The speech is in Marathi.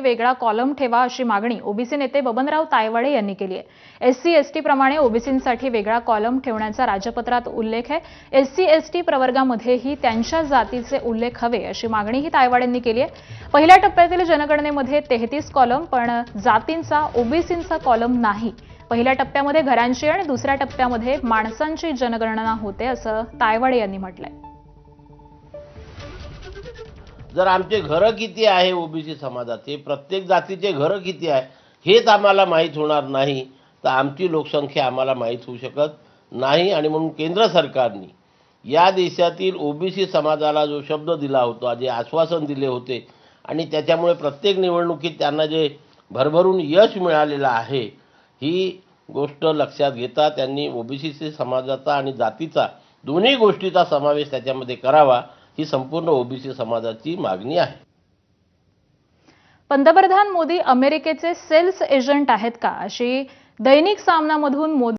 वेगळा कॉलम ठेवा अशी मागणी ओबीसी नेते बबनराव तायवाडे यांनी केली आहे। एससी एसटी प्रमाणे ओबीसींसाठी वेगळा कॉलम ठेवण्याचा राजपत्रात उल्लेख आहे। एससी एसटी प्रवर्गामध्येही त्यांच्या जातीचे उल्लेख हवे अशी मागणीही तायवाडेंनी केली आहे। पहिल्या टप्प्यातील जनगणनेमध्ये 33 कॉलम पण जातींचा ओबीसींचा कॉलम नाही। पहिल्या टप्प्यामध्ये घरांची आणि दुसऱ्या टप्प्यामध्ये माणसांची जनगणना होते असं तायवाडे यांनी म्हटलंय। जर आमचे घरं किती आहे ओबीसी समाजाचे, प्रत्येक जातीचे घरं किती आहे हेच आम्हाला माहीत होणार नाही तर आमची लोकसंख्या आम्हाला माहीत होऊ शकत नाही। आणि म्हणून केंद्र सरकारने या देशातील ओबीसी समाजाला जो शब्द दिला होता, जे आश्वासन दिले होते आणि त्याच्यामुळे प्रत्येक निवडणुकीत त्यांना जे भरभरून यश मिळालेलं आहे, ही गोष्ट लक्षात घेता त्यांनी ओबीसी समाजाचा आणि जातीचा दोन्ही गोष्टीचा समावेश त्याच्यामध्ये करावा, ही संपूर्ण ओबीसी समाजाची मागणी आहे। पंतप्रधान मोदी अमेरिकेचे सेल्स एजंट आहेत का अशी दैनिक सामनामधून मोदी